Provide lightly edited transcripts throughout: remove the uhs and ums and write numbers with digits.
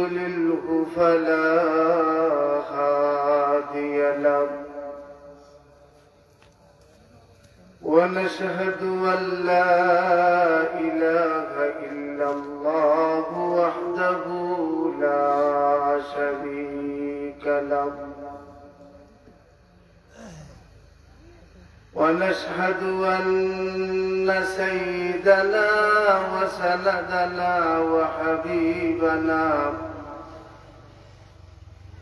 يضلله فلا هادي له ونشهد أن لا إله إلا الله وحده لا شريك له ونشهد أن سيدنا وسندنا وحبيبنا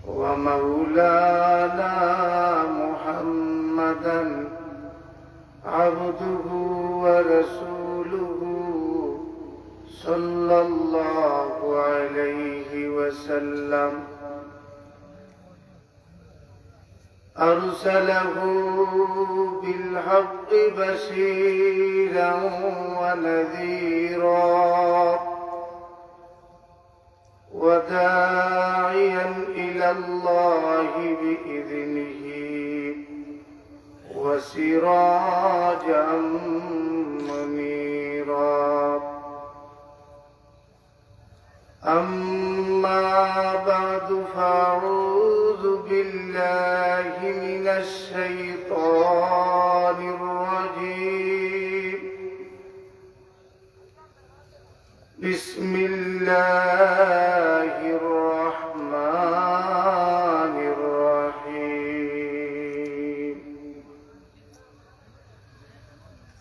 ومولانا محمدا عبده ورسوله صلى الله عليه وسلم أرسله بالحق بشيرا ونذيرا وداعيا إلى الله بإذنه وسراجا منيرا أما بعد فأعوذ بالله من الشيطان الرجيم بسم الله الرحمن الرحيم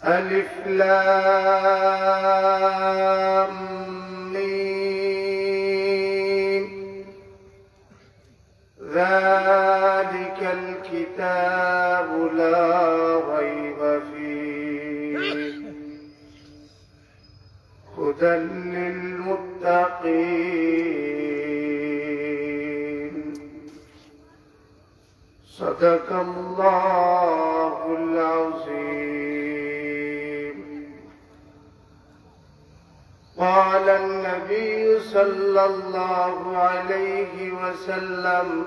ألف لام ميم ذلك الكتاب لا ريب فيه هدى للمتقين صدق الله العظيم. قال النبي صلى الله عليه وسلم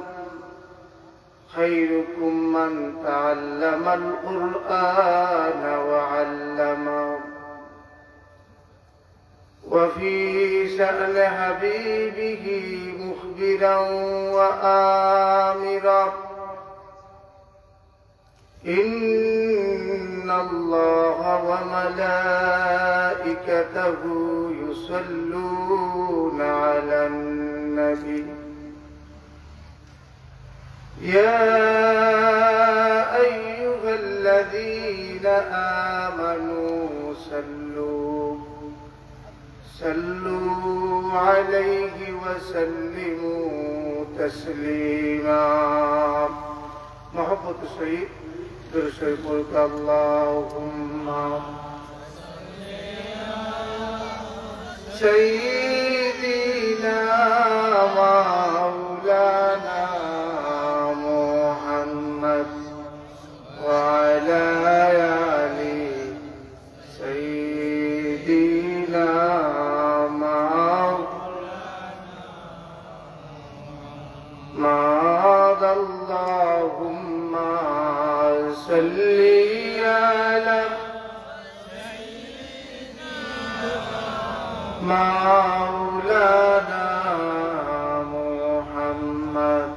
خيركم من تعلم القرآن وعلمه. وفي شأن حبيبه مخبرا وآمرا إن الله وملائكته يصلون على النبي يا أيها الذين آمنوا صلوا عليه وسلموا تسليما. محبت الشهيد درشقك اللهم سيدنا مولانا محمد وعلى آل سيدنا مولانا اللهم صل على مولانا محمد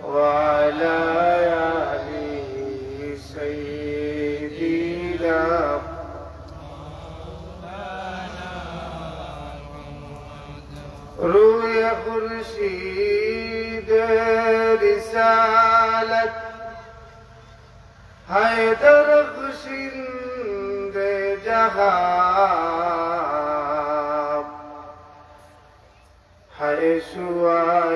وعلى آل سيدنا روح خورشید رسالت حیدر خورشید جهان ہے شعاع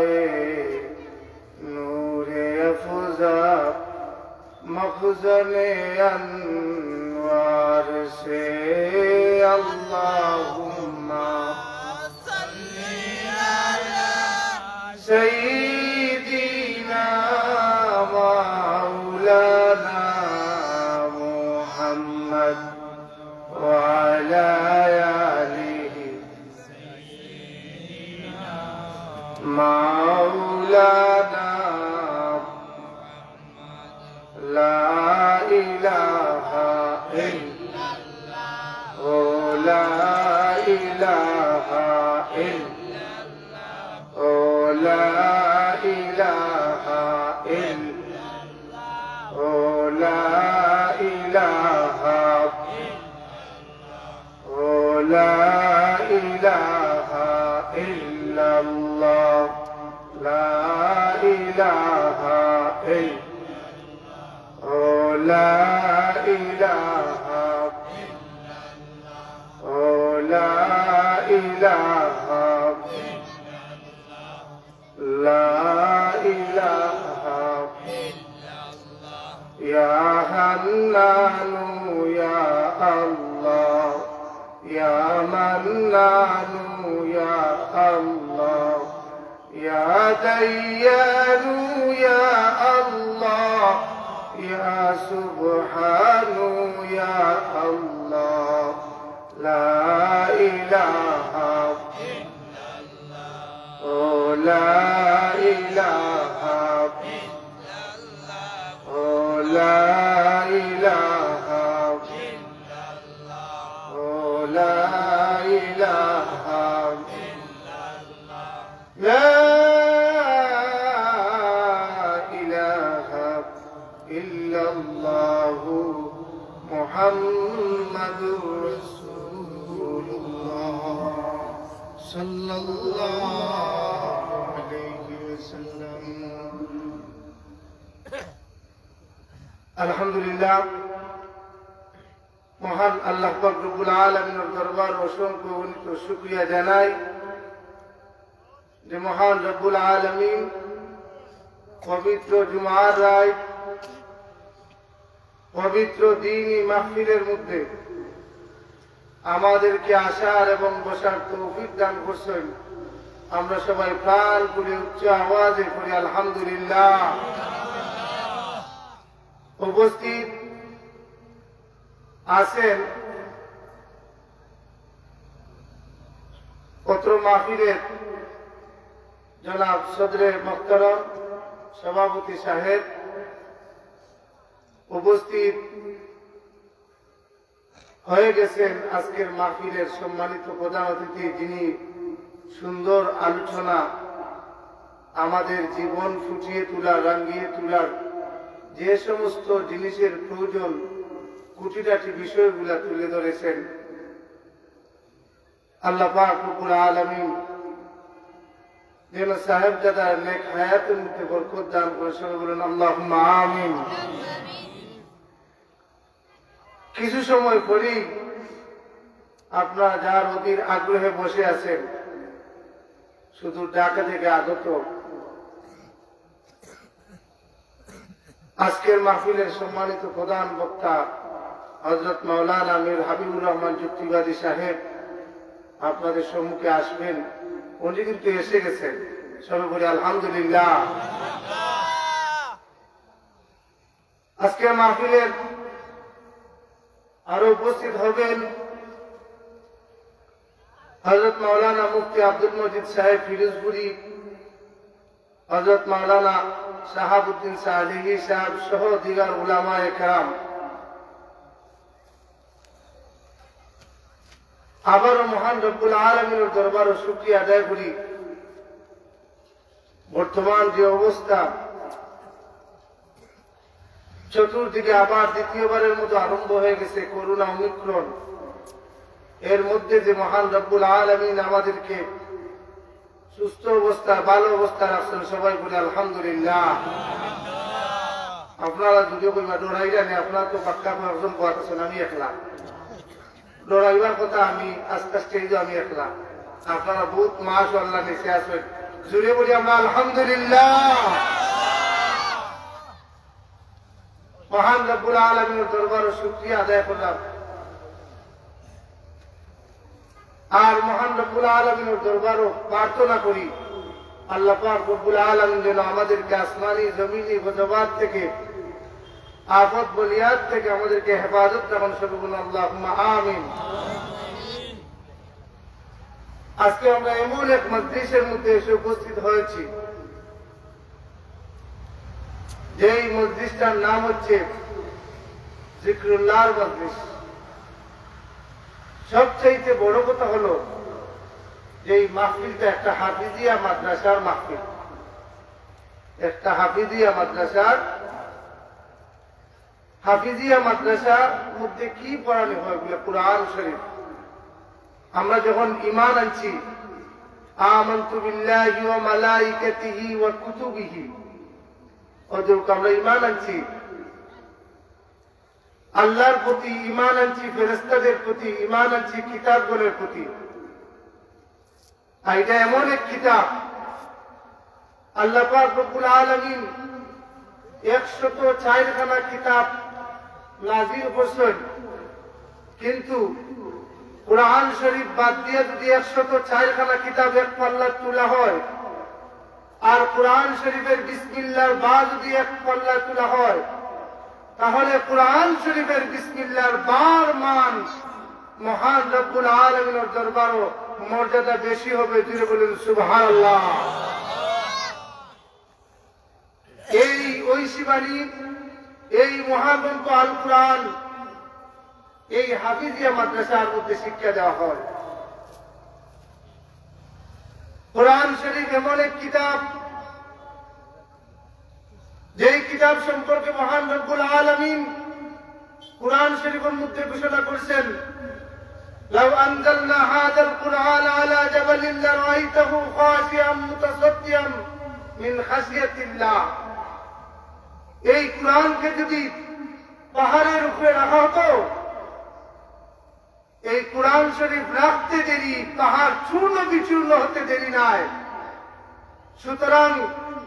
نور افزا مخزن انوار سے اللہم سيدنا مولانا محمد وعلى آله مولانا لا إله إلا الله لا إله إلا الله لا إله إلا لا إله لا إله إلا الله لا إله إلا لا إله لا إله لا إله يا حنان يا الله يا منان يا الله يا ديان يا الله يا سبحان يا الله لا إله لا إله لا إله لا إله لا إله إلا الله محمد رسول الله صلى الله عليه وسلم الحمد لله মহান আল্লাহ পাক রব্বুল আলামিনের দরবার অসংখ্য অগণিত শুকরিয়া জানাই যে মহান রব্বুল আলামিন পবিত্র জুমার রাত পবিত্র দ্বীনি মাহফিলের মধ্যে আমাদেরকে আসার এবং বসার তৌফিক দান করছেন। আমরা সবাই প্রাণ করে উচ্চ আওয়াজে করি আলহামদুলিল্লাহ। উপস্থিত আছেন পত্র মাহফিলের জনাব সদরে মোহতারাম সভাপতি সাহেব, উপস্থিত হয়ে গেছেন আজকের মাহফিলের সম্মানিত প্রধান অতিথি, যিনি সুন্দর আলোচনা আমাদের জীবন ফুটিয়ে তোলা, রাঙ্গিয়ে তোলার যে সমস্ত জিনিসের প্রয়োজন, কুটিনাটি বিষয়গুলা তুলে ধরেছেন। আল্লাহ পাক রব্বুল আলামিন যেন সাহেবজাদার নেক হায়াতের মধ্যে বরকত দান করে, সবাই বলেন আল্লাহুম্মা আমিন। কিছু সময় পরেই আপনারা যার অধীর আগ্রহে বসে আছেন, শুধু ঢাকা থেকে আগত আজকের মাহফিলের সম্মানিত প্রধান বক্তা হযরত মাওলানা মীর হাবিবুর রহমান যুক্তিবাদী সাহেব আপনাদের সম্মুখে আসবেন। উনি কিন্তু এসে গেছেন, সবাই বলি আলহামদুলিল্লাহ। আজকের মাহফিলের আরো উপস্থিত হবেন হযরত মাওলানা মুফতি আব্দুল মজিদ সাহেব ফিরোজপুরি, হযরত মাওলানা শাহাবুদ্দিন সালেহী সাহেব সহ দিগার উলামায়ে কেরাম। আবারও মহান রব্বুল আলামিনের দরবারে শুকরিয়া আদায় করি। বর্তমান যে অবস্থা, চতুর্দিকে আবার দ্বিতীয়বারের মতো আরম্ভ হয়ে গেছে করোনা ওমিক্রন, এর মধ্যে যে মহান রব্বুল আলামিন আমাদেরকে সুস্থ অবস্থা, ভালো অবস্থা রাখছেন, সবাই বলে আলহামদুলিল্লাহ। আপনারা যদিও কইবা ডরাইরা নেই, আপনারা তো পাক্কা অর্জন করাতেছেন, আমি একলা ডরাইবার কথা, আমি আস্তে আস্তে আমি একলা, আপনারা বহুত মাস আল্লাহ নিচে আসবেন, জুড়ে বলি আমরা আলহামদুলিল্লাহ। মহান রব্বুল আলামিনের দরবারে শুকরিয়া আদায় করলাম। আর মহান রব্বুল আলামিনের দরবারও প্রার্থনা করি আল্লাহ পাক রব্বুল আলামিন যেন আমাদেরকে আসমানি জমিনি গজবাত থেকে, আফত বলিয়াত থেকে আমাদেরকে হেফাজত রাখেন, সবাই বলুন আল্লাহুম্মা আমিন। আজকে আমরা এমন এক মজলিসের মধ্যে এসে উপস্থিত হয়েছি, যেই মজলিসটার নাম হচ্ছে জিকরুল্লাহর মজলিস। সবচেয়ে বড় কথা হলো যে এই মাহফিলটা একটা হাফিজিয়া মাদ্রাসার মাহফিল। একটা হাফিজিয়া মাদ্রাসার মধ্যে কি পড়ানো হয় বলে কুরআন শরীফ। আমরা যখন ঈমান আনছি আমানতু বিল্লাহি ওয়া মালাইকাতিহি ওয়া কুতুবিহি, অতএব আমরা ঈমান আনছি আল্লাহর প্রতি, ঈমান আনছি ফেরেশতাদের প্রতি, ঈমান আনছি কিতাবগুলোর প্রতি। আর এটা এমন এক কিতাব আল্লাহ পাক রব্বুল আলামিন 104 খানা কিতাব নাযিল করছেন, কিন্তু কুরআন শরীফ বাদ দিয়ে যদি 104 খানা কিতাব এক পাল্লা তোলা হয়, আর কুরআন শরীফের বিসমিল্লাহর বা যদি এক পাল্লা তোলা হয়, তাহলে কুরআন শরীফের বিসমিল্লাহর বার মান মহান রব্বুল আলামিনের দরবারও মর্যাদা বেশি হবে। জুড়ে বলেন সুবহানাল্লাহ। এই ঐশী বাণী, এই মহাগ্রন্থ আল কুরআন এই হাফিজিয়া মাদ্রাসার মধ্যে শিক্ষা দেওয়া হয়। কুরআন শরীফ এমন এক কিতাব, যেই কিতাব সম্পর্কে মহান রব্বুল আলামিন কুরআন শরীফের মধ্যে ঘোষণা করেছেন, লাউ আনজালনা হাযাল কুরআন আলা জাবালিন লারাআইতাহু খাশিআম মুতাসাদ্দিয়াম মিন খাশিয়াতিল্লাহ। এই কুরআনকে যদি পাহাড়ের উপরে রাখা হতো, এই কুরআন শরীফ রাখতে দেরি, পাহাড় চূর্ণ বিচূর্ণ হতে দেরি নাই। সুতরাং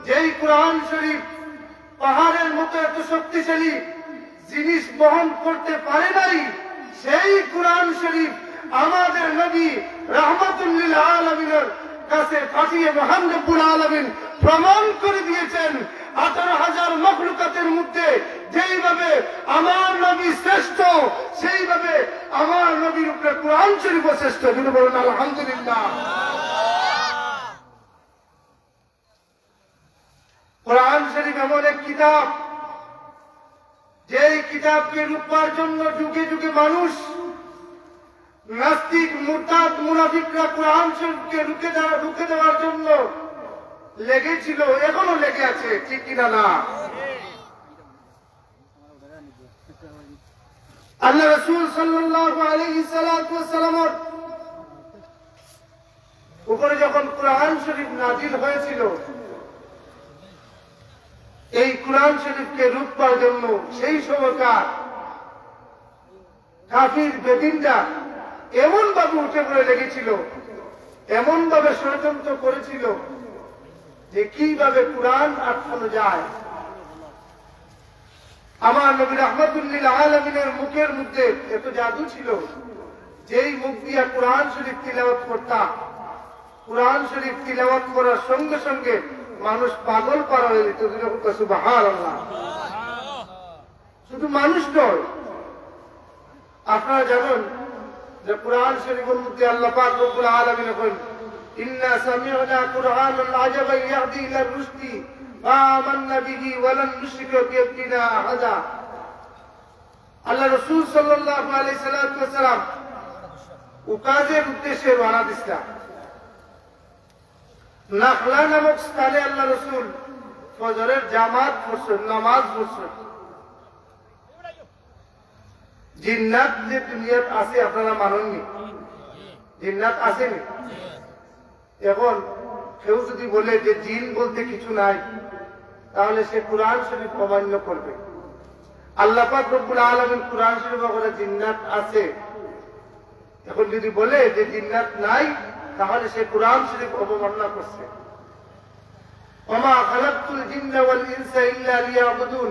যেই কুরআন শরীফ পাহাড়ের মতো এত শক্তিশালী জিনিস বহন করতে পারে নাই, সেই কুরআন শরীফ আমাদের নবী রাহমাতুল লিল আলামিনের কাছে পাঠিয়ে মহান রব্বুল আলামিন প্রমাণ করে দিয়েছেন 18,000 মখলুকাতের মধ্যে যেইভাবে আমার নবী শ্রেষ্ঠ, সেইভাবে আমার নবীর উপরে কুরআন শরীফও শ্রেষ্ঠ। তিনি বলেন আলহামদুলিল্লাহ। কুরআন শরীফ এমন এক কিতাব, যেই কিতাবকে রূপার জন্য যুগে যুগে মানুষ, নাস্তিক মুরতাদ মুনাফিকরা কুরআন শরীফকে রুখে দেওয়ার জন্য লেগেছিল, এখনো লেগে আছে, ঠিক কিনা না? আল্লাহ রাসূল সাল্লাল্লাহু আলাইহি সাল্লামের উপরে যখন কুরআন শরীফ নাযিল হয়েছিল, এই কুরআন শরীফকে রুখবার জন্য সেই সময়কার কাফির বেদিনরা এমন ভাবে উঠে পড়ে লেগেছিল, এমন ভাবে ষড়যন্ত্র করেছিল যে কিভাবে কুরআন আটকানো যায়। আমার নবী রাহমাতুল লিল আলামিনের মুখের মধ্যে এত জাদু ছিল, যেই মুখ দিয়া কুরআন শরীফ তিলাওয়াত করতাম, কুরআন শরীফ তিলাওয়াত করার সঙ্গে সঙ্গে মানুষ পাগল করা হয়ে যেত। সুবহানাল্লাহ। শুধু মানুষ নয়, আপনারা জানেন যে কুরআন শরীফের মধ্যে আল্লাহ পাক রব্বুল আলামিন বলেন, ইন্না সামি'না কুরআনান আজাবা ইয়াহদি ইলা রুশদি আমান্না বিহি ওয়া লান নুশরিকা বিরাব্বিনা আহাদা। আল্লাহ রাসূল সাল্লাল্লাহু আলাইহি সাল্লাম উকাজের উদ্দেশ্যে রওনা দিলেন। নাখলা নামক স্থানে আল্লাহ রাসূল ফজরের জামাত পড়ছেন, নামাজ পড়ছেন। জিন্নাত যে দুনিয়াত আছে আপনারা মানেননি? জিন্নাত আসেনি? এখন কেউ যদি বলে যে জিন বলতে কিছু নাই, তাহলে সে কুরআন শরীফ অমান্য করবে। আল্লাহ পাক রব্বুল আলামিন কুরআন শরীফে বলে জিন্নাত আছে। এখন যদি বলে যে জিন্নাত নাই, তাহলে সে কুরআন শরীফ অবমাননা করছে। ওমা খালাকতুল জিন্না ওয়াল ইনসা ইল্লা লিয়াবুদুন।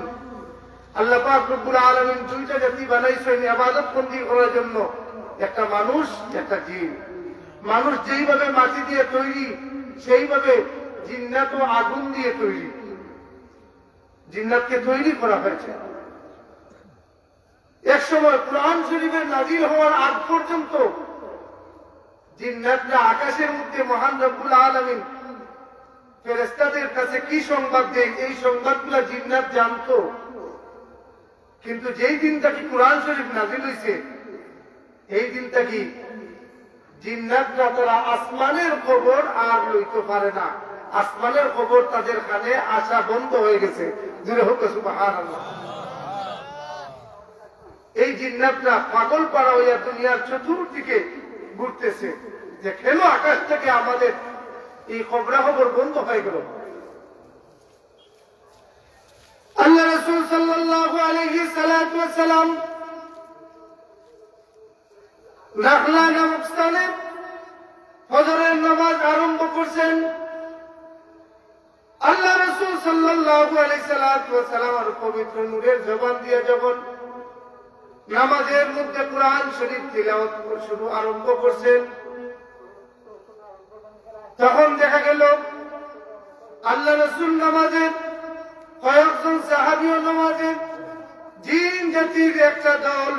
আল্লাহ পাক রব্বুল আলামিন দুইটা জাতি বানাইছেন ইবাদত বন্দি করার জন্য, একটা মানুষ, একটা জিন। মানুষ যেইভাবে মাটি দিয়ে তৈরি, সেইভাবে জিন্নাত আগুন দিয়ে তৈরি। জিন্নাতকে তৈরি করা হয়েছে। এক সময় কুরআন শরীফের নাযিল হওয়ার আগ পর্যন্ত জিন্নাতরা আকাশের মধ্যে মহান রব্বুল আলামিন ফেরেশতাদের কাছে কি সংবাদ দেয়, এই সংবাদগুলো জিন্নাত জানতো। কিন্তু যেই দিনটা কি কুরআন শরীফ নাযিল হয়েছে, এই দিনটা কি জিন্নাতরা তারা আসমানের খবর আর লইতে পারে না, আসমানের খবর তাদের কানে আসা বন্ধ হয়ে গেছে। জুড়ে হোক সুবহানাল্লাহ। এই জিন্নাতরা পাগল পাড়া হইয়া দুনিয়ার চতুর্দিকে ঘুরতেছে যে কেন আকাশ থেকে আমাদের এই খবরাখবর বন্ধ হয়ে গেল। আল্লাহ রাসূল সাল্লাল্লাহু আলাইহি সাল্লাতু ওয়াস সালাম নাখলা নামক স্থানে ফজরের নামাজ আরম্ভ করছেন। আল্লাহ রাসূল সাল্লাল্লাহু আলাইহি সাল্লাতু ওয়াস সালামের পবিত্র নূরের জবান দিয়ে যখন নামাজের মধ্যে কুরআন শরীফ তিলাওয়াত শুরু আরম্ভ করছেন, তখন দেখা গেল আল্লাহ রাসূল নামাজে, কয়েকজন সাহাবীও নামাজে, জিন জাতির একটা দল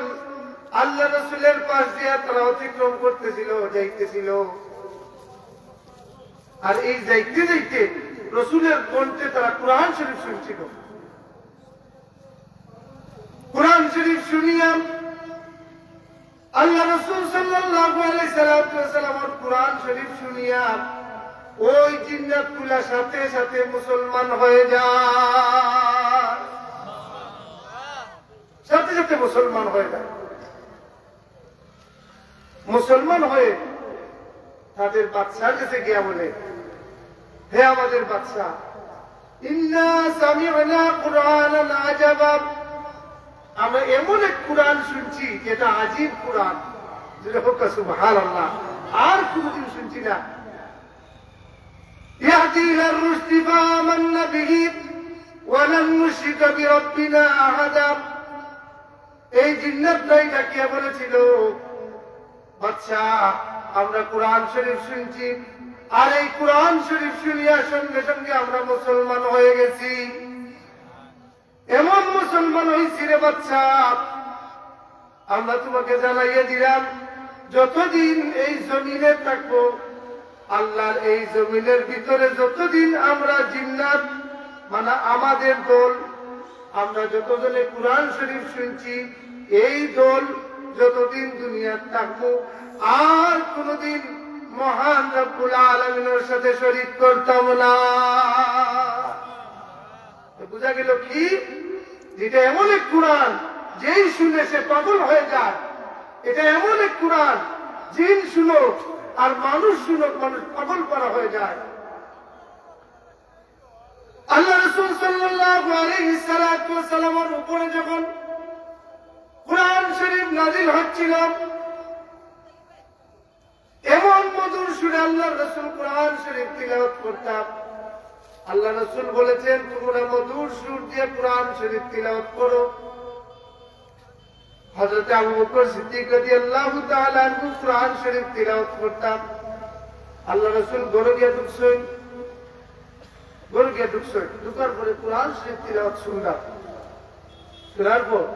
আল্লাহ রাসূলের পাশ দিয়ে তারা অতিক্রম করতেছিল, যাইতেছিল। আর এই যাইতে যাইতে রাসূলের কণ্ঠে তারা কুরআন শরীফ শুনছিল। কুরআন শরীফ শুনিয়া আল্লাহ রাসূল সাল্লাল্লাহু আলাইহি সাল্লাম কুরআন শরীফ শুনিয়া ওই জিন্নাতগুলা সাথে সাথে মুসলমান হয়ে যায়, সাথে সাথে মুসলমান হয়ে যায়। মুসলমান হয়ে তাদের বাদশার কাছে গিয়া বলে, হে আমাদের বাদশা, ইন্না সামি'না কুরআনান আজাবা, আমরা এমন এক কুরআন শুনছি যেটা আজীব কুরআন। যেটা হোক সুবহানাল্লাহ, আর কোনদিন শুনছি না। ইয়াহদি ইলার রুশদি ফাআমান্না বিহি ওয়া লান নুশরিকা বিরাব্বিনা আহাদা। এই জিন্নাতটাই ডাকিয়া বলেছিল, বাদশা আমরা কুরআন শরীফ শুনছি, আর এই কুরআন শরীফ শুনিয়া সঙ্গে সঙ্গে আমরা মুসলমান হয়ে গেছি। এমন মুসলমান হয়েছি রে বাদশা, আমরা তোমাকে জানাইয়া দিলাম, যতদিন এই জমিনে থাকবো, আল্লাহর এই জমিনের ভিতরে যতদিন আমরা জিন্নাত মানে আমাদের দল, আমরা যতজনে কুরআন শরীফ শুনছি, এই দল যতদিন দুনিয়ার থাকবো, আর কোনদিন মহান রব্বুল আলামিনের সাথে শরীক করতাম না। বুঝা গেল কি, যেটা এমন এক কুরআন যেই শুনে সে পাগল হয়ে যায়। এটা এমন এক কুরআন, জিন শুনুক আর মানুষ শুনুক, মানুষ পাগল করা হয়ে যায়। আল্লাহ রাসূল সাল্লাল্লাহু আলাইহি সাল্লামের উপরে যখন কুরআন শরীফ নাযিল হচ্ছিল, এমন মধুর সুরে আল্লাহ রাসূল কুরআন শরীফ তিলাওয়াত করতেন। আল্লাহ রাসূল বলেছেন, তোমরা মধুর সুর দিয়ে কুরআন শরীফ তিলাওয়াত করো। হযরত আবু বকর সিদ্দিক রাদিয়াল্লাহু তাআলা আনহু কুরআন শরীফ তিলাওয়াত করতেন। আল্লাহ রাসূল ঘরে গিয়ে ঢুকছেন, ঢুকার পরে কুরআন শরীফ তিলাওয়াত শুনলাম। শোনার পর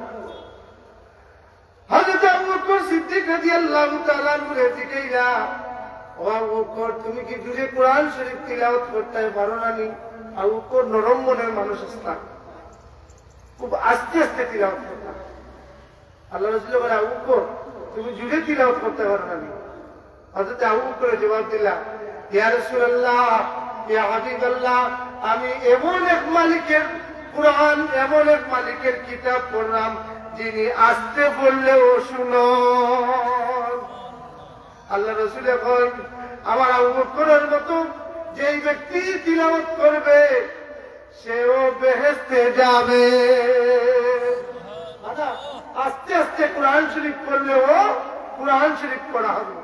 হযরত আবু বকর সিদ্দিক রাদিয়াল্লাহু তাআলা আনহু জিজ্ঞাসা, ও আবু বকর, তুমি কি জুড়ে কুরআন শরীফ তিলাওয়াত করতে পারো না? নি আবু বকর নরম মনের মানুষ ছিলেন, খুব আস্তে আস্তে তিলাওয়াত করতেন। আল্লাহ রাসূল বলে, আবু বকর তুমি জুড়ে তিলাওয়াত করতে পারো না? নি হযরত আবু বকর জবাব দিলা, ইয়া রাসূলুল্লাহ, ইয়া হাবিবাল্লাহ, আমি এমন এক মালিকের কুরআন, এমন এক মালিকের কিতাব পড়লাম যিনি আস্তে পড়লেও শুনো। আল্লাহ রাসূল কয়, আমার আবু বকরের মতো যেই ব্যক্তি তিলাওয়াত করবে সেও বেহেশতে যাবে। আস্তে আস্তে কুরআন শরীফ পড়লেও কুরআন শরীফ পড়া হবে।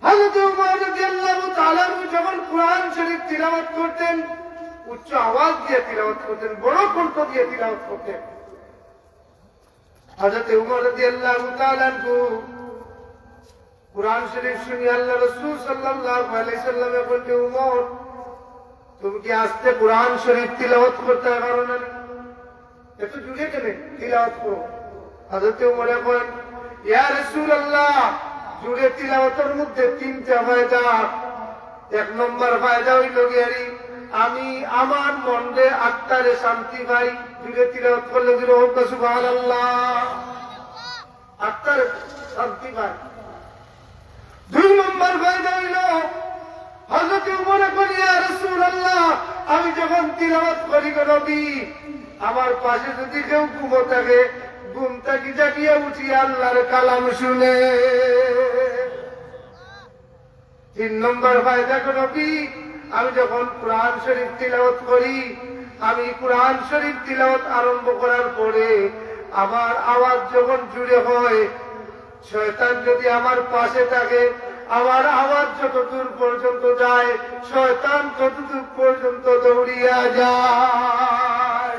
হযরত ওমর রাদিয়াল্লাহু তাআলা যখন কুরআন শরীফ তিলাওয়াত করতেন, উচ্চ আওয়াজ দিয়ে তিলাওয়াত করতেন, বড় কণ্ঠ দিয়ে তিলাওয়াত করতেন। হযরত ওমর রাদিয়াল্লাহু তাআলা কুরআন শরীফ শুনে আল্লাহ রাসূল সাল্লাল্লাহু আলাইহি সাল্লামে বললেন, ওমর তুমি কি আস্তে কুরআন শরীফ তিলাওয়াত করতে পারো না? এত জুড়ে কেন তিলাওয়াত করো? হযরত ওমর বলেন, ইয়া রাসূলুল্লাহ, জুড়ে তিলাওয়াতের মধ্যে তিনটা ফায়দা। এক নম্বর ফায়দা হইল গিয়ারি আমি আমার মনে আত্মারে শান্তি পাই, জুড়ে তিলাওয়াত করলে জুড়ে হোক সুবহানাল্লাহ, আত্মারে শান্তি পাই। দুই নম্বর ফায়দা হইল হযরত ওমর বলেন, রাসূলুল্লাহ আমি যখন তিলাওয়াত করি গো নবী আমার পাশে যদি কেউ ঘুমো থাকে ঘুম থেকে জাগিয়ে উঠি আল্লাহর কালাম শুনে। 3 নম্বর ফায়দা গো নবী আমি যখন কোরআন শরীফ তিলাওয়াত করি আমি কোরআন শরীফ তিলাওয়াত আরম্ভ করার পরে আমার আওয়াজ যখন জুড়ে হয় শয়তান যদি আমার পাশে থাকে আমার আওয়াজ যত দূর পর্যন্ত যায় শয়তান ততদূর পর্যন্ত দৌড়িয়া যায়।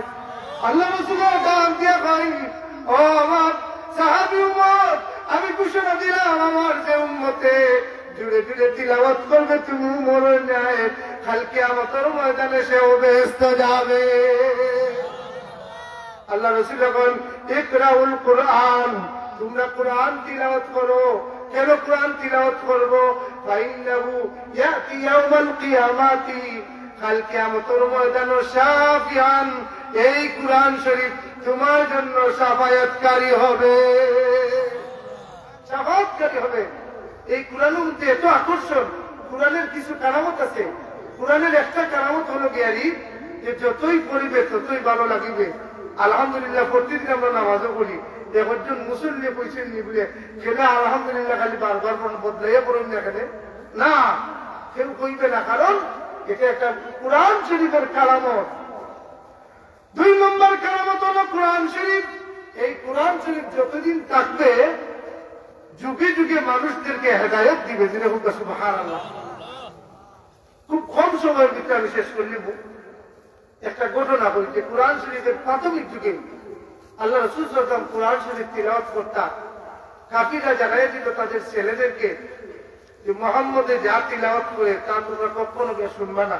আল্লাহ রাসূলের ডাক দিয়া কই ও আমার সাহাবী উম্মত আমি ঘোষণা দিলাম আমার যে উম্মতে জুড়ে জুড়ে তিলাওয়াত করবে তুমি মরে যায় কাল কিয়ামতের ময়দানে সেও বেহেশত যাবে। আল্লাহ রাসূল বলেন ইকরাউল কুরআন তোমরা কোরআন তিলাওয়াত করো। কেন কোরআন তিলাওয়াত করব? ফাইন্নাহু ইয়াতি ইয়াউমাল কিয়ামাতি কাল কিয়ামতের ময়দানে শাফিআন এই কোরআন শরীফ তোমার জন্য শাফায়াতকারী হবে, শাফায়াতকারী হবে। এই কোরআনের মধ্যে এত আকর্ষণ, কোরআনের কিছু কারামত আছে। কোরআনের একটা কারামত হলো গিয়ারি যে যতই পড়িবে ততই ভালো লাগিবে। আলহামদুলিল্লাহ প্রতিদিন আমরা নামাজও পড়ি একজন মুসল্লি কইছেন নি বলে খেলে আলহামদুলিল্লাহ খালি বারবার বদলাইয়া পড়ুন না এখানে না কেউ কইবে না, কারণ এটা একটা কোরআন শরীফের কারামত। 2 নম্বর কারামত হলো কোরআন শরীফ। এই কোরআন শরীফ যতদিন থাকবে যুগে যুগে মানুষদেরকে হেদায়েত দিবে। যেরকম সুবহানাল্লাহ। খুব কম সময়ের ভিতরে আমি শেষ করলি একটা ঘটনা বলি যে কোরআন শরীফের প্রাথমিক যুগে আল্লাহ রাসূল সাল্লাল্লাহু আলাইহি ওয়াসাল্লাম কোরআন শরীফ তিলাওয়াত করতেন। কাফিররা জানাই দিত তাদের ছেলেদেরকে যে মুহাম্মদে যা তিলাওয়াত করে তা তোমরা কখনো গিয়ে শুনবা না,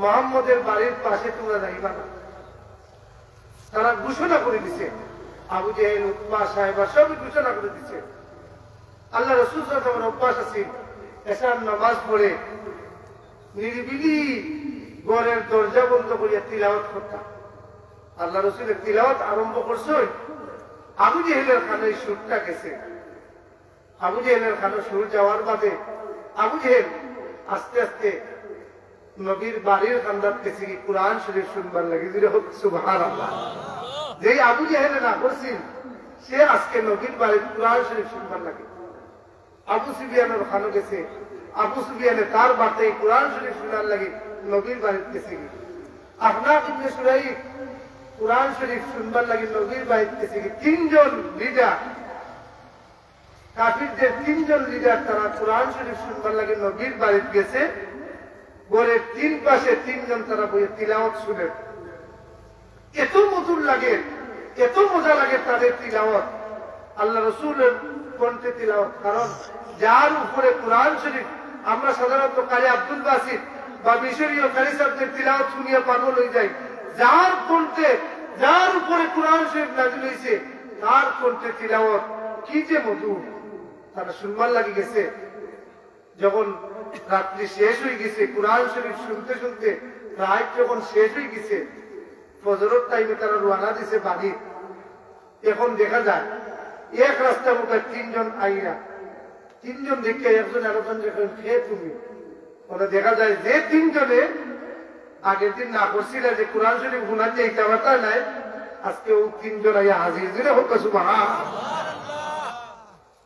মুহাম্মদের বাড়ির পাশে তোমরা যাইবা না। তারা ঘোষণা করে দিছে, আবু জেহেল উতবা সাহেবা সবই ঘোষণা করে দিছে। আল্লাহ রাসূল সাল্লাল্লাহু আলাইহি ওয়াসাল্লাম অভ্যাস আছে এশার নামাজ পড়ে নিরিবিলি ঘরের দরজা বন্ধ করিয়া তিলাওয়াত করতাম। আল্লাহ রাসূলের তিলাওয়াত আরম্ভ করছে, আবু জেহেলের কানে সুরটা গেছে। আবু জেহেলের কানে সুর যাওয়ার বাদে আবু জেহেল আস্তে আস্তে নবীর বাড়ির কান্দাত গেছে কি কোরআন শরীফ শুনবার লাগে। সুবহানাল্লাহ। যেই আবু জেহেল না করছিল সে আজকে নবীর বাড়ির কোরআন শরীফ শুনবার লাগে। আবু সুফিয়ানের কানে গেছে, আবু সুফিয়ানে তার বাড়িতে কোরআন শরীফ শোনার লাগে নবীর বাড়িতে গেছে কি। আহনাফ ইবনে সুরাইক কোরআন শরীফ শুনবার লাগে নবীর বাড়িতে গেছে কি। 3 জন লিডার কাফিরদের 3 জন লিডার তারা কোরআন শরীফ শুনবার লাগে নবীর বাড়িতে গেছে। ঘরের 3 পাশে 3 জন তারা বইয়ে তিলাওয়াত শুনে। এত মধুর লাগে, এত মজা লাগে তাদের তিলাওয়াত, আল্লাহ রাসূলের কণ্ঠে তিলাওয়াত। কারণ যার উপরে কোরআন শরীফ আমরা সাধারণত কারি আব্দুল বাসিত বা মিশরীয় কারি সাহেবদের তিলাওয়াত শুনিয়া পাগল হয়ে যাই। যার কণ্ঠে যার উপরে কোরআন শরীফ নাযিল হয়েছে তার কণ্ঠে তিলাওয়াত কি যে মধুর, তারা শুনবার লাগে গেছে। যখন রাত্রি শেষ হয়ে গেছে কোরআন শরীফ শুনতে শুনতে রাত যখন শেষ হয়ে গেছে ফজরের টাইমে তারা রওনা দিছে বাড়ি। এখন দেখা যায় এক রাস্তা মুখে 3 জন আইরা, 3 জন দেখে একজন আরেকজন যখন খেয়ে তুমি ওরা দেখা যায় যে 3 জনে আগের দিন না করছিল যে কোরআন শরীফ শোনার যে ইচ্ছা নাই আজকে ও 3 জন আইয়া হাজির। যেটা হোক সুবহানাল্লাহ।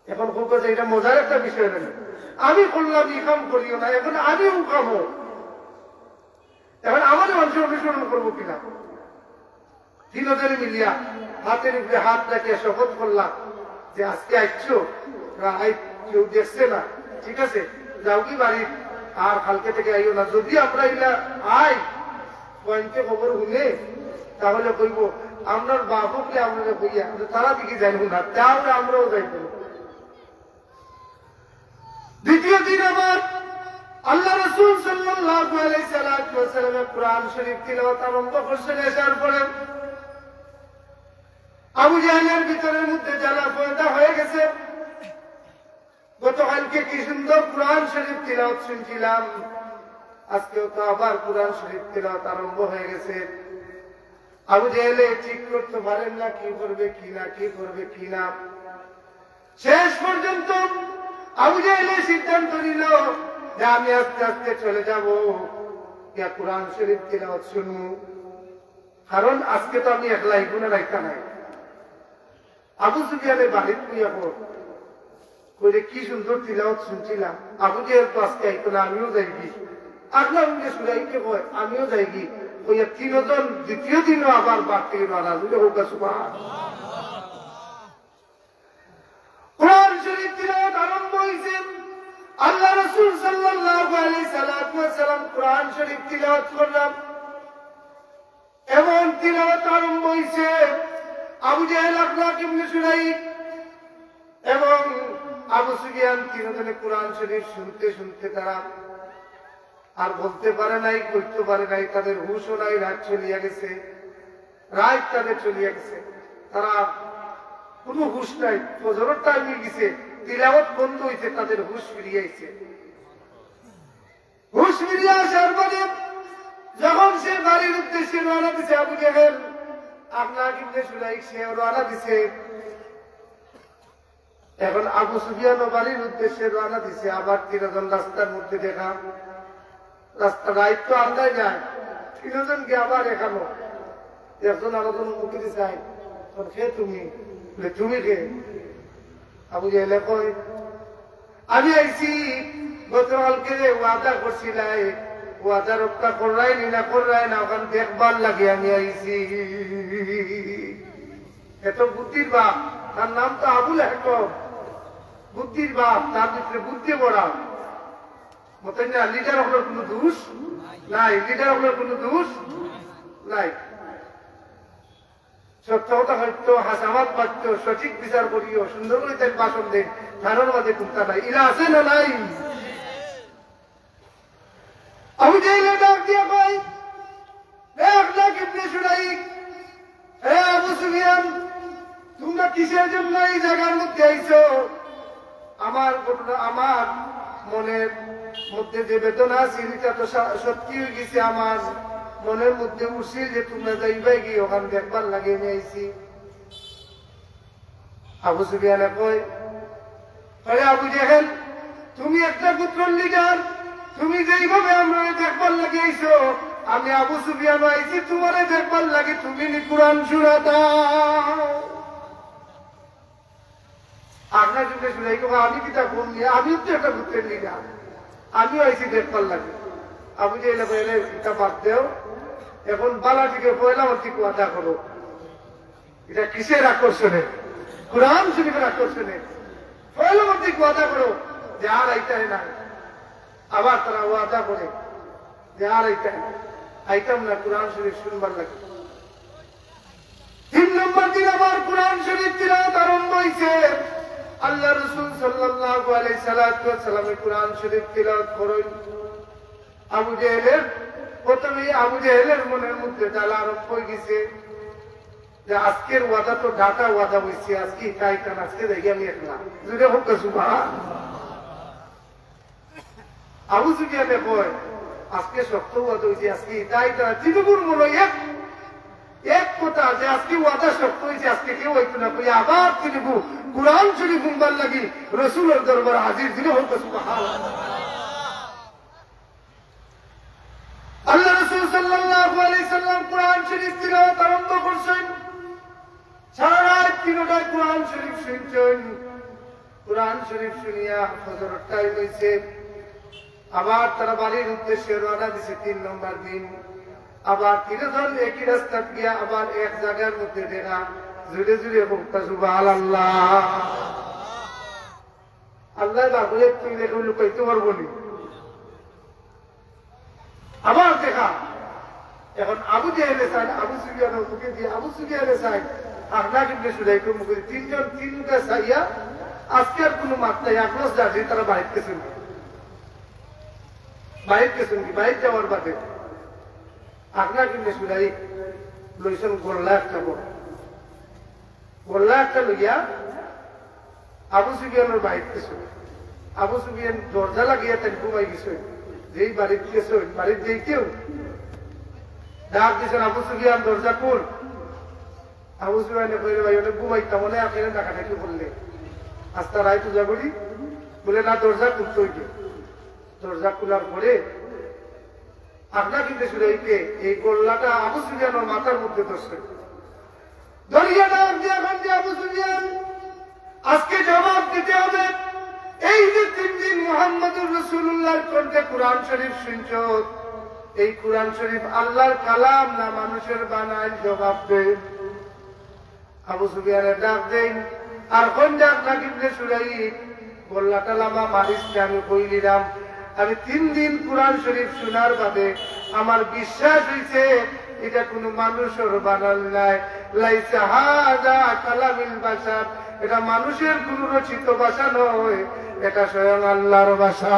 এখন হোক এটা মজার একটা বিষয় নেই। আমি করলাম ই কাম করিও না, এখন আমিও খাবো। এখন আমাদের মানুষ অনুসরণ করবো কিনা? 3 জনে মিলিয়া হাতের উপরে হাত রাখিয়া শপথ করলাম যে আজকে আসছো কেউ দেখছে না, ঠিক আছে যাও কি বাড়ি আর কালকে থেকে আইও না। যদি আমরা এগুলা আই পয়েন্টে খবর শুনে তাহলে কইব আমরার বাপকে আপনারা কইয়া তারা দিকে যাইব না, তাহলে আমরাও যাইব। দ্বিতীয় দিন আবার আল্লাহ রাসূল সাল্লাল্লাহু আলাইহি ওয়াসাল্লাম কোরআন শরীফ তিলাওয়াত আরম্ভ করছেন। এসার পরে আবু জাহেলের ভিতরের মধ্যে জ্বালা পয়দা হয়ে গেছে। গতকালকে কি সুন্দর কোরআন শরীফ তিলাওয়াত শুনছিলাম, আজকেও তো আবার কোরআন শরীফ তিলাওয়াত আরম্ভ হয়ে গেছে। আবু জাহেলে ঠিক করতে পারেন না কি করবে কি না, কি করবে কি না। শেষ পর্যন্ত আবু জাহেলে সিদ্ধান্ত নিল যে আমি আস্তে আস্তে চলে যাব, ইয়া কোরআন শরীফ তিলাওয়াত শুনবো। কারণ আজকে তো আমি একলা এগুলো রাখতা নাই। আবু সুফিয়ানের বাড়ির তুইয়া করে কি সুন্দর তিলাওয়াত শুনছিলাম। আবু জেহেল তো আজকে আইতো না, আমিও যাইবি। আগলা উঠে সুরাইকে কয় আমিও যাইবি। ওই তিনজন দ্বিতীয় দিনও আবার বাড়তে মারা দুটো হোক সুবহানাল্লাহ। কোরআন শরীফ তিলাওয়াত আরম্ভ হয়েছে। আল্লাহ রাসূল সাল্লাল্লাহু আলাইহি সাল্লাম কোরআন শরীফ তিলাওয়াত করলাম। এমন তিলাওয়াত আরম্ভ হয়েছে, আবু জেহেল আকলা ইবনে সুরাইক এবং আবু সুফিয়ান তিনজনে কোরআন শরীফ শুনতে শুনতে তারা আর বলতে পারে নাই, করতে পারে নাই। তাদের হুশও নাই, রাত চলিয়া গেছে, রাত তাদের চলিয়া গেছে। তারা কোনো হুশ নাই। ফজরের টাইম হয়ে গেছে, তিলাওয়াত বন্ধ হয়েছে, তাদের হুশ ফিরিয়ে আইছে। হুশ ফিরিয়ে আসার পরে যখন সে বাড়ির উদ্দেশ্যে রওনা দিছে, আবু জেহেল আকলা ইবনে সুরাইক সে রওনা দিছে। এখন আবু সুফিয়ানও বাড়ির উদ্দেশ্যে রওনা দিছে। আবার তিনজন রাস্তার মধ্যে দেখা, রাস্তা রাইট তো আন্দায় যায়। তিনজনকে আবার এখানো একজন আরেকজন মুখে চাই, খে তুমি তুমি খে? আবু জেহেলে কয় আমি আইছি গতকালকে ওয়াদা করছিলাই, ওয়াদা রক্ষা করাই নি না করাই না, ওখান দেখবার লাগে আমি আইছি। এত বুদ্ধির বাপ, তার নাম তো আবুল হাকম। বুদ্ধির বাপ, তার ভিতরে বুদ্ধি বড়া মতন না। লিডার হলো কোনো দোষ নাই, লিডার হলো কোনো দোষ নাই। সত্য কথা হয়তো হাসামাত পাচ্ছ, সঠিক বিচার করিও, সুন্দর করে তাই ভাষণ দেন, তার মাঝে কোনটা নাই। ইলা আছে না নাই? আবু জেহেল ডাক দিয়া কয় আকলা ইবনে সুরাইক, হে আবু সুফিয়ান, তোমরা কিসের জন্য এই জায়গার মধ্যে আইছো? আমার ঘটনা, আমার মনের মধ্যে যে বেদনা ছিল এটা তো সত্যি হয়ে গেছে। আমার মনের মধ্যে উঠছি যে তোমরা যাইবাই গিয়ে ওখানে দেখবার লাগে আমি আইছি। আবু সুফিয়ানে কয় আরে আবু জেহেল, তুমি একটা পুত্রের লিডার, তুমি যেইভাবে আমরা দেখবার লাগে আইছো, আমি আবু সুফিয়ান আইছি তোমারে দেখবার লাগে। তুমি নি কোরআন সূরা দাও। আপনার যুগে শুনাই আমি কিতা কোন নিয়ে, আমিও তো একটা পুত্রের লিডার, আমিও আইছি দেখবার লাগে। আবু জেহেল বলে এটা বাদ দেও, এখন বালাটিকে পয়লা মন্ত্রী ওয়াদা করো। এটা কিসের আকর্ষণে? কোরআন শরীফের আকর্ষণে। পয়লা মন্ত্রী ওয়াদা করো যে আর আইতাই নাই। আবার তারা ওয়াদা করে যে আর আইতাম না, কোরআন শরীফ শুনবার লাগে। 3 নম্বর দিন আবার কোরআন শরীফ তিলাওয়াত আরম্ভ হয়েছে। আল্লাহ রাসূল সাল্লাল্লাহু আলাইহি সাল্লাম কোরআন শরীফ তিলাওয়াত করেন। আবু জেহেলের প্রথমে আবু জেহেলের মনের মধ্যে জ্বালা আরম্ভ হয়ে গেছে যে আজকের ওয়াদা তো ডাটা ওয়াদা হয়েছে, আজকে তাই কারণ আজকে দেখি আমি একলা যদি হোক সুবহানাল্লাহ। আবু সুফিয়ানে কয় আজকে শক্ত ওয়াদা হয়েছে, আজকে তাই তারা তিনগুণ মনে এক কথা যে আজকে ওয়াদা শক্ত হয়েছে, আজকে কেউ হইতো না। কই আবার তিনগু কোরআন শরীফ শুনবার লাগি রাসূলের দরবারে হাজির দিলে হোক সুবহানাল্লাহ। আল্লাহ রাসূল সাল্লাল্লাহু আলাইহি সাল্লাম কোরআন শরীফ তিলাওয়াত আরম্ভ করছেন। সারা রাত তিনটায় কোরআন শরীফ শুনছেন। কোরআন শরীফ শুনিয়া ফজরের টাইম হয়েছে। আবার তারা বাড়ির উদ্দেশ্যে রওনা দিছে 3 নম্বর দিন। আবার তিনজন একই রাস্তা গিয়া আবার এক জায়গার মধ্যে দেখা, জুড়ে জুড়ে বলতা সুবহানাল্লাহ। আল্লাহ বাবুলে তুই দেখে লুকাইতে পারবো নি। আবার দেখা এখন আবু জেহেলে চাই, আবু সুফিয়ানের মুখে দিয়ে আবু সুফিয়ানে চাই, আকলা ইবনে সুরাইকের মুখে দিয়ে তিনজন তিনটা চাইয়া আজকে আর কোনো মাত্রায় আকলাস যাচ্ছে। তারা বাড়িতে শুনবে, বাড়িতে শুনবি, বাড়িতে যাওয়ার বাদে আকলা ইবনে সুরাইক লইছেন গোল্লা একটা বড় গোল্লা একটা লইয়া আবু সুফিয়ানের বাড়িতে শুনে। আবু সুফিয়ান দরজা লাগিয়া তাই ঘুমাই গেছে। যেই বাড়িতে গেছে বাড়ির যেই কেউ ডাক দিয়েছেন আবু সুফিয়ান দরজা খুল। আবু সুফিয়ানে কইলে ভাই ওটা ঘুমাইতাম মনে আপনি ডাকাডাকি বললে আস্তা রায় পূজা করি বলে না দরজা খুলতে হইবে। দরজা খোলার পরে আপনার কিন্তু সুরাইকে এই গোল্লাটা আবু সুফিয়ানের মাথার মধ্যে ধরছে, দরিয়া নাম দিয়ে এখন যে আবু সুফিয়ান আজকে জবাব দিতে হবে। এই যে 3 দিন মুহাম্মদুর রাসূলুল্লাহর কণ্ঠে কোরআন শরীফ শুনছ, এই কোরআন শরীফ আল্লাহর কালাম না মানুষের বানায়? জবাব দে। আবু সুফিয়ানের ডাক দেন, আর কোন ডাক লাগিবনে সুরাইব গোল্লাটা লামা মারিসকে আমি কইলিলাম, আমি 3 দিন কোরআন শরীফ শোনার বাদে আমার বিশ্বাস হইছে এটা কোনো মানুষের বানাল নাই। লাইসা হাযা কালামিল বাশার, এটা মানুষের কোন রচিত ভাষা নয়, এটা স্বয়ং আল্লাহর ভাষা।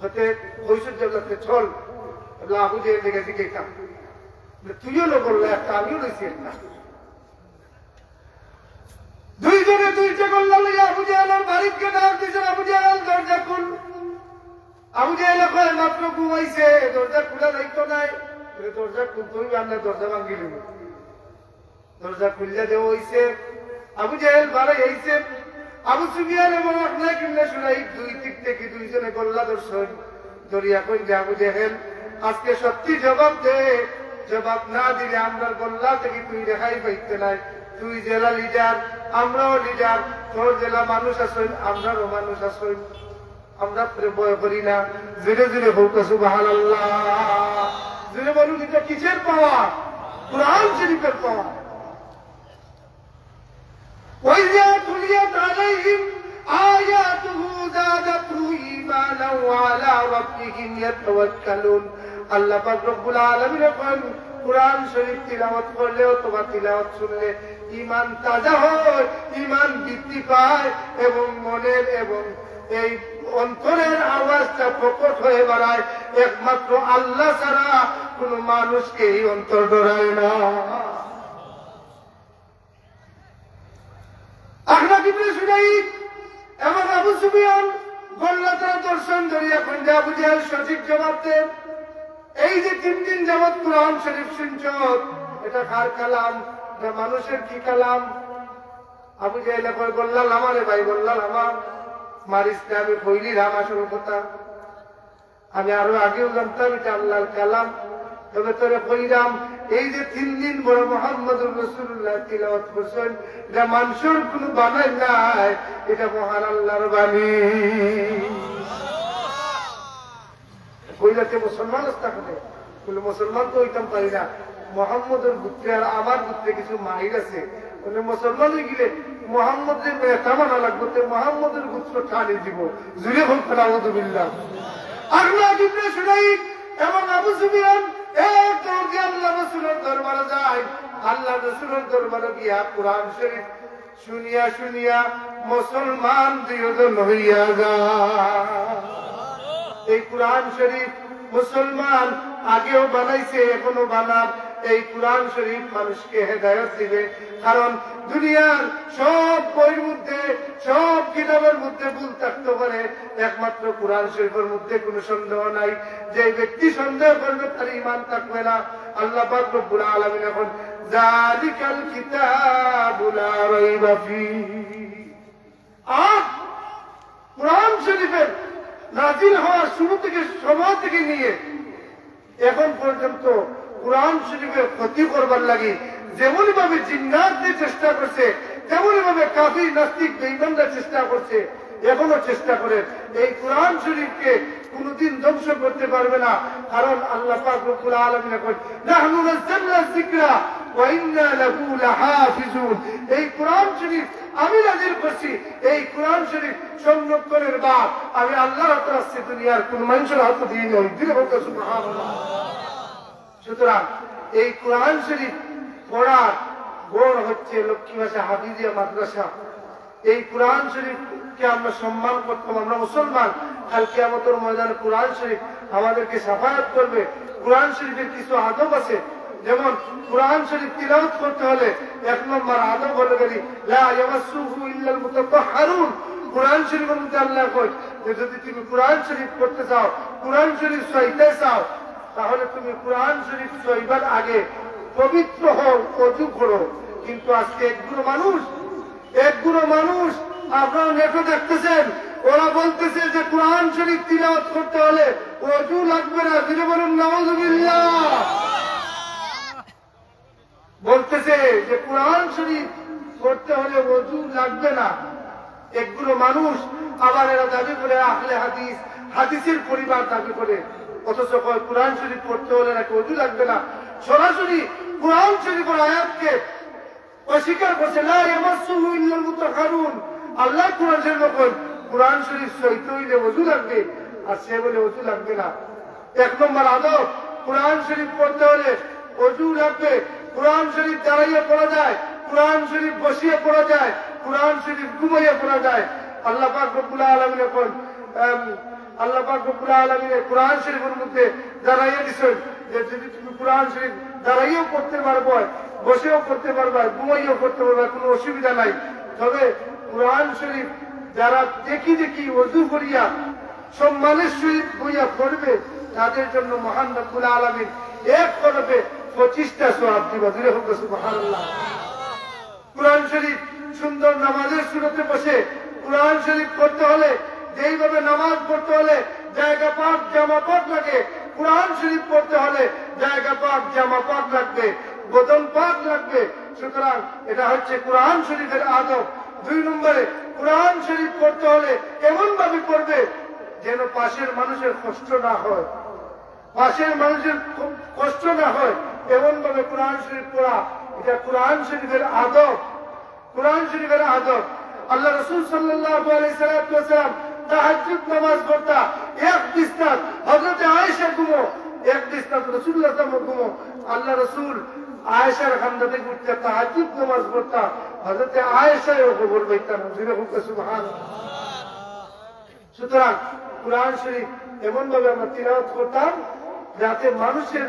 হতে ঐশ্বর্য লাগতে চল আবু জেহেল দিকে জিজ্ঞাসা, তুইও লোক বললো একটা, আমিও রয়েছি একটা। দুইজনে দুইটা করলাম, আবু জেহেলের বাড়িকে ডাক দিয়েছে, আবু জেহেল দরজা খুল। আবু জেহেল মাত্র ঘুমাইছে, দরজা খোলা দায়িত্ব নাই, দরজা খুলতেই আমরা দরজা ভাঙ্গি নিব। দরজা খুললে দেওয়া হয়েছে, আবু জেহেল বাড়াই হয়েছে। আবু সুফিয়ান এবং আপনার কিমনে শুনাই দুই দিক থেকে দুইজনে গোল্লা দর্শন দরিয়া কই যে আবু জেহেল আজকে সত্যি জবাব দে, জবাব না দিলে আমরা গোল্লা থেকে তুই রেহাই পাইতে নাই। তুই জেলা লিডার, আমরাও লিডার, তোর জেলা মানুষ আসেন, আমরাও মানুষ আসেন, আমরা ভয় করি না। ধীরে ধীরে হোক সুবহানাল্লাহ, ধীরে বলুন এটা কিসের পাওয়া? কুরআন শরীফের পাওয়া। وَإِذَا تُلِيَتْ عَلَيْهِمْ آيَاتُهُ زَادَتْهُمْ إِيمَانًا وَعَلَى رَبِّهِمْ يَتَوَكَّلُونَ। আল্লাহ পাক রব্বুল আলামিন বলেন, কুরআন শরীফ তিলাওয়াত করলে অথবা তিলাওয়াত শুনলে ঈমান তাজা হয়, ঈমান বৃদ্ধি পায় এবং মনের এবং এই অন্তরের আওয়াজটা প্রকট হয়ে বেড়ায়। একমাত্র আল্লাহ ছাড়া কোন মানুষকে এই অন্তর ডরায় না। এবং আবু সুফিয়ান গোল্লাটার দর্শন ধরিয়া খন্ডে আবু জেহেল সঠিক জবাব দেন, এই যে 3 দিন যাবৎ কোরআন শরীফ শুনছ, এটা কার কালাম? এটা মানুষের কি কালাম? আবু জেহেল গোল্লাল আমারে ভাই, গোল্লাল আমার মারিসকে আমি কইলিলাম আসল কথা, আমি আরো আগেও জানতাম এটা আল্লাহর কালাম, তবে তোরে কইলাম এই যে 3 দিন বড় মুহাম্মদুর রাসূলুল্লাহ তিলাওয়াত করছেন, এটা মানুষের কোন বানাই নাই, এটা মহান আল্লাহর বাণী। কইলাতে মুসলমান আসতে হবে, বলে মুসলমান তো হইতাম পারি না, মোহাম্মদের গুত্রে আর আমার গুত্রে কিছু মাহির আছে, বলে মুসলমান হয়ে গেলে মোহাম্মদের মেয়েটা মানা লাগবে, মোহাম্মদের গুত্র টানি দিব, জুড়ে বলতে আউযুবিল্লাহ। আল্লাহ ইবনে শুরাইক এবং আবু সুফিয়ান এক দৌড়ে আল্লাহ রাসূলের দরবারে যায়। আল্লাহ রাসূলের দরবারে গিয়া কোরআন শরীফ শুনিয়া শুনিয়া মুসলমান দুইজন হইয়া যায়। এই কোরআন শরীফ মুসলমান আগেও বানাইছে, এখনো বানার। এই কোরআন শরীফ মানুষকে হেদায়েত দিবে, কারণ দুনিয়ার সব বইয়ের মধ্যে, সব কিতাবের মধ্যে ভুল থাকতে পারে, একমাত্র কোরআন শরীফের মধ্যে কোনো সন্দেহ নাই। যে ব্যক্তি সন্দেহ করবে তার ঈমান থাকবে না। আল্লাহ পাক রব্বুল আলামিন এখন যালিকাল কিতাবু লা রাইবা ফীহি, আজ কোরআন শরীফের নাজিল হওয়ার শুরু থেকে, সময় থেকে নিয়ে এখন পর্যন্ত কোরআন শরীফের ক্ষতি করবার লাগে যেমন ভাবে জিন্নাতদের চেষ্টা করছে, তেমনি ভাবে কাফির নাস্তিক বেঈমানরা চেষ্টা করছে, এখনো চেষ্টা করে। এই কোরআন শরীফকে কোনদিন ধ্বংস করতে পারবে না, কারণ আল্লাহ পাক রব্বুল আলামিন এখন নাহনু নাযালনা যিকরা ওয়া ইন্না লাহু লাহাফিজুন। এই কোরআন শরীফ আমি নাযিল করছি, এই কোরআন শরীফ সংরক্ষণের বাদ আমি আল্লাহর হাতে আসছে, দুনিয়ার কোন মানুষের হাতে দিয়ে নয়। দিলে বলতে সুবহানাল্লাহ। সুতরাং এই কোরআন শরীফ পড়ার গড় হচ্ছে লক্ষ্মী ভাষা হাফিজিয়া মাদ্রাসা। এই কোরআন শরীফকে আমরা সম্মান করতাম, আমরা মুসলমান। কাল কিয়ামতের ময়দানে কোরআন শরীফ আমাদেরকে শাফায়াত করবে। কোরআন শরীফের কিছু আদব আছে, যেমন কোরআন শরীফ তিলাওয়াত করতে হলে 1 নম্বর আদব হলো গেলি লা ইয়ামাসসুহু ইল্লাল মুতাতাহহারুন। কোরআন শরীফের মধ্যে আল্লাহ কয় যে যদি তুমি কোরআন শরীফ পড়তে চাও, কোরআন শরীফ সইতে চাও, তাহলে তুমি কোরআন শরীফ সইবার আগে পবিত্র হও, ওযু করো। কিন্তু আজকে এক গুরু মানুষ আপনারা নেটও দেখতেছেন, ওরা বলতেছে যে কোরআন শরীফ তিলাওয়াত করতে হলে ওযু লাগবে না, দিলে বলুন নাউযুবিল্লাহ। বলতেছে যে কোরআন শরীফ করতে হলে ওযু লাগবে না। একগুলো মানুষ আবার এরা দাবি করে আহলে হাদিস, হাদিসের পরিবার দাবি করে, অথচ কোরআন শরীফ পড়তে হলে নাকি ওযু লাগবে না। সরাসরি কোরআন শরীফের আয়াতকে অস্বীকার করছে, লা ইয়ামাসসুহু ইল্লাল মুতাহহারুন। আল্লাহ কোরআন শরীফে বলেন কোরআন শরীফ সইতে হইলে ওযু লাগবে, আর সে বলে ওযু লাগবে না। এক নম্বর আদব, কোরআন শরীফ পড়তে হলে ওযু লাগবে। কোরআন শরীফ দাঁড়াইয়ে পড়া যায়, কোরআন শরীফ বসিয়ে পড়া যায়, কোরআন শরীফ ঘুমাইয়ে পড়া যায়। আল্লাহ পাক রব্বুল আলামিন এখন আল্লাহ পাক রব্বুল আলামিন কোরআন শরীফের মধ্যে দাঁড়াইয়ে দিয়েছেন যে যদি তুমি কোরআন শরীফ দাঁড়াইয়েও পড়তে পারবে, বসেও পড়তে পারবে, ঘুমাইয়েও পড়তে পারবে, কোনো অসুবিধা নাই। তবে কোরআন শরীফ যারা দেখি দেখি ওযু করিয়া সম্মানের সহিত বইয়া পড়বে, তাদের জন্য মহান রব্বুল আলামিন এক করবে 25টা সওয়াব দিবা। দিলে হোক সুবহানাল্লাহ। কোরআন শরীফ সুন্দর নামাজের সুরতে বসে কোরআন শরীফ পড়তে হলে, যেইভাবে নামাজ পড়তে হলে জায়গা পাক জামা পাক লাগে, কোরআন শরীফ পড়তে হলে জায়গা পাক জামা পাক লাগবে, বদন পাক লাগবে। সুতরাং এটা হচ্ছে কোরআন শরীফের আদব। 2 নম্বরে, কোরআন শরীফ পড়তে হলে এমন ভাবে পড়বে যেন পাশের মানুষের কষ্ট না হয়, পাশের মানুষের কষ্ট না হয়, এমন ভাবে কোরআন শরীফ পড়া, এটা কোরআন শরীফের আদব। কোরআন শরীফের আদব। আল্লাহ রাসূল সাল্লাল্লাহু আলাইহি ওয়াসাল্লাম তাহাজ্জুদ নামাজ পড়তা, এক বিস্তার হযরত আয়েশা ঘুমো, এক বিস্তার রাসূলুল্লাহ সাল্লাল্লাহু ঘুমো। আল্লাহ রাসূল আয়েশার খান্দাতে উঠতে তাহাজ্জুদ নামাজ পড়তা, হযরত আয়েশাও খবর পাইতেন। সুবহানাল্লাহ। সুতরাং কোরআন শরীফ এমন ভাবে আমরা তিলাওয়াত করতাম যাতে মানুষের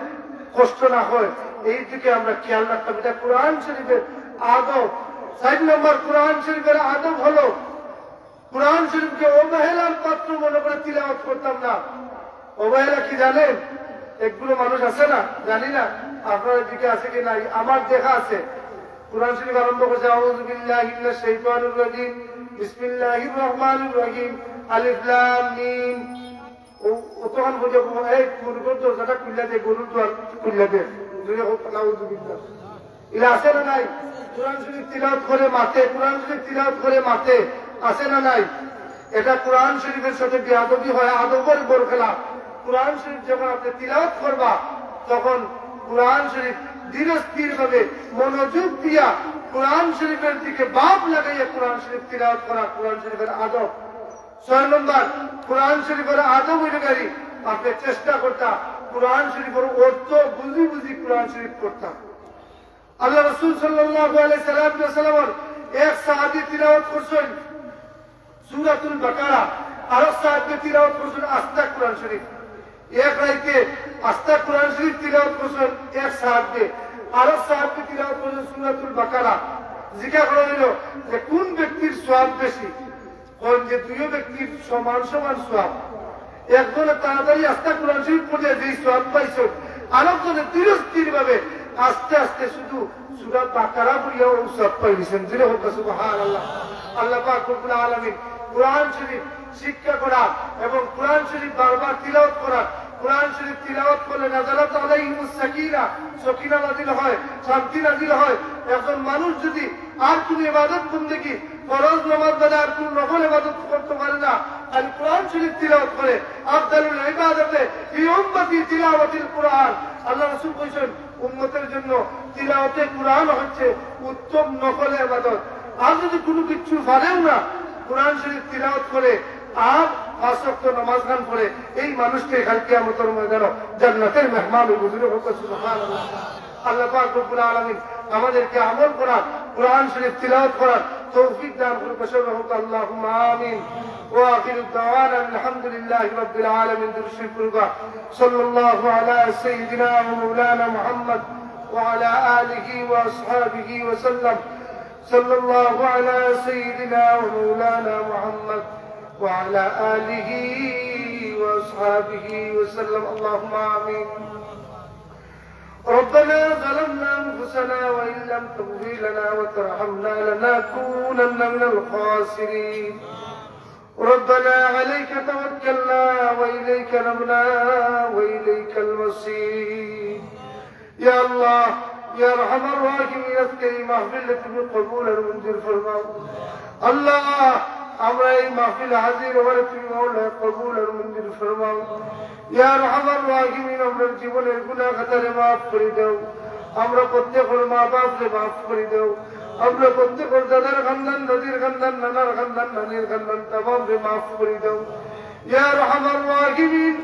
কষ্ট না হয়, এই দিকে আমরা খেয়াল রাখতাম। এটা কোরআন শরীফের আদব। 4 নম্বর, কোরআন শরীফের আদব হলো কোরআন শরীফকে অবহেলার পাত্র মনে করে তিলাওয়াত করতাম না। অবহেলা কি জানেন? একগুলো মানুষ আছে না, জানি না আপনার দিকে আছে কি নাই, আমার দেখা আছে। কোরআন শরীফ আরম্ভ করছে আউযু বিল্লাহি মিনাশ শাইতানির রাজিম, বিসমিল্লাহির রহমানির রহিম, আলিফ লাম মিম। ও তখন বলে এই গরুর দরজাটা খুললে দে, গরুর দ্বার খুললে দে। আউযু বিল্লাহ। এরা আছে না নাই? কোরআন শরীফ তিলাওয়াত করে মাতে, কোরআন শরীফ তিলাওয়াত করে মাতে, আছে না নাই? এটা কোরআন শরীফের সাথে বেয়াদবি হয়, আদবের বড় খেলা। কোরআন শরীফ যখন আপনি তিলাওয়াত করবা, তখন কোরআন শরীফ ধীর স্থির ভাবে মনোযোগ দিয়া কোরআন শরীফের দিকে বাপ লাগাইয়া কোরআন শরীফ তিলাওয়াত করা কোরআন শরীফের আদব। 6 নম্বর, কোরআন শরীফের আদব হইলে আপনি চেষ্টা করতা কোরআন শরীফের অর্থ বুঝি বুঝি কোরআন শরীফ করতাম। আল্লাহ রাসূল সাল্লাল্লাহু আলাইহি ওয়াসাল্লাম এক সাহাবী তিলাওয়াত করছেন সূরাতুল বাকারা, আর এক সাহাবী তিলাওয়াত করছেন আস্তা কোরআন শরীফ। এক রাইতে আস্তা কোরআন শরীফ তিলাওয়াত করছেন এক সাহাবী, আর এক সাহাবী তিলাওয়াত করছেন সূরাতুল বাকারা। জিজ্ঞাসা করা হলো যে কোন ব্যক্তির সওয়াব বেশি? কোন যে দুই ব্যক্তির সমান সমান সওয়াব। একজনে তাড়াতাড়ি আস্তা কোরআন শরীফ পড়ে যে সওয়াব পাইছে, আরেকজনে ধীর স্থির ভাবে আস্তে আস্তে শুধু সূরা বাকারা পড়িয়া ও সওয়াব পাইছেন। জিরে হোক সুবহানাল্লাহ। আল্লাহ পাক রব্বুল আলামিন কোরআন শরীফ শিক্ষা করা এবং কোরআন শরীফ বারবার তিলাওয়াত করা। কোরআন শরীফ তিলাওয়াত করলে নাযালাত আলাইহিমুস সাকিনা, সকিনা নাযিল হয়, শান্তি নাযিল হয়। একজন মানুষ যদি আর কোন ইবাদত বন্দেগী, ফরজ নামাজ বাদে আর কোন নফল ইবাদত করতে পারে না, আর কোরআন শরীফ তিলাওয়াত করে, আফদালুল ইবাদাতে ফি উম্মতি তিলাওয়াতুল কোরআন। আল্লাহ রাসূল কইছেন উম্মতের জন্য তিলাওয়াতে কোরআন হচ্ছে উত্তম নফল ইবাদত। আর যদি কোনো কিছু পারেও না, কোরআন শরীফ তিলাওয়াত করে আর 5 ওয়াক্ত নামাজ গান পড়ে, এই মানুষকে কাল কিয়ামতের ময়দানে জান্নাতের মেহমান হুজুরে হোক সুবহানাল্লাহ। আল্লাহ পাক রব্বুল আলামিন আমাদেরকে আমল করার, কোরআন শরীফ তিলাওয়াত করার তৌফিক দান করুন। হোক আল্লাহুম্মা আমিন। ওয়া আখিরু দাওয়ানা আলহামদুলিল্লাহি রাব্বিল আলামিন। দুরূদ পড়বা সাল্লাল্লাহু আলা সাইয়্যিদিনা ওয়া মাওলানা মুহাম্মদ ওয়া আলা আলিহি ওয়া আসহাবিহি ওয়া সাল্লাম। সাল্লাল্লাহু আলা সাইয়্যিদিনা ওয়া মাওলানা মুহাম্মদ وعلى آله وأصحابه وسلم. اللهم آمين. ربنا ظلمنا أنفسنا وإن لم تغفر لنا وترحمنا لنكونن من الخاسرين. ربنا عليك توكلنا وإليك نبنا وإليك المصير يا الله يا أرحم الراحمين আজকে এই মাহফিলে তুমি কবুল আর মঞ্জুর ফরমাও আল্লাহ আমরা এই মাহফিলে হাজির হওয়ার তুমি মাওলা কবুল আর মঞ্জুর ফরমাও ইয়া আরহামার রাহিমিন আমরা জীবনের গুনাহ খাতারে maaf করে দাও আমরা প্রত্যেকের মা বাপকে maaf করে দাও আমরা প্রত্যেকের দাদার খানদান দাদির খানদান নানার খানদান নানির খানদান तमामকে maaf করে দাও ইয়া আরহামার রাহিমিন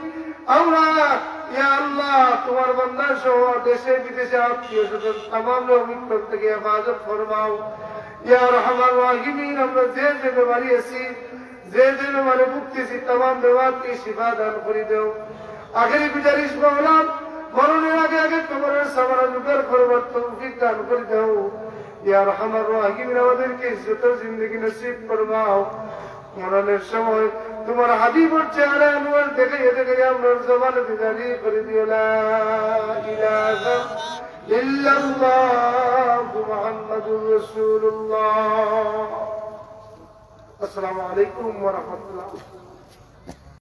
আমরা ইয়া আল্লাহ তোমার বান্দা সহ দেশে বিদেশে আত্মীয় স্বজন तमाम লোক থেকে হেফাজত ফরমাও ইয়া আরহামার রাহিমিন আমরা যে বেমারি আছি যে বেমারে ভুগতেছি तमाम বেমারকে শিফা দান করে দাও আখেরি গুজারিশ মাওলা মরণের আগে আগে তোমার সামানা জুগার করবার তৌফিক দান করে দাও ইয়া আরহামার রাহিমিন আমাদেরকে ইজ্জতের জিন্দেগি নসিব ফরমাও মরণের সময় তোমার হাবিবের চেহারা আনোয়ার দেখে দেখে আমরা জবান বিদারি করে দিও লা ইলাহা ইল্লাল্লাহ মুহাম্মাদুর রাসূলুল্লাহ আসসালামু আলাইকুম ওয়া রাহমাতুল্লাহ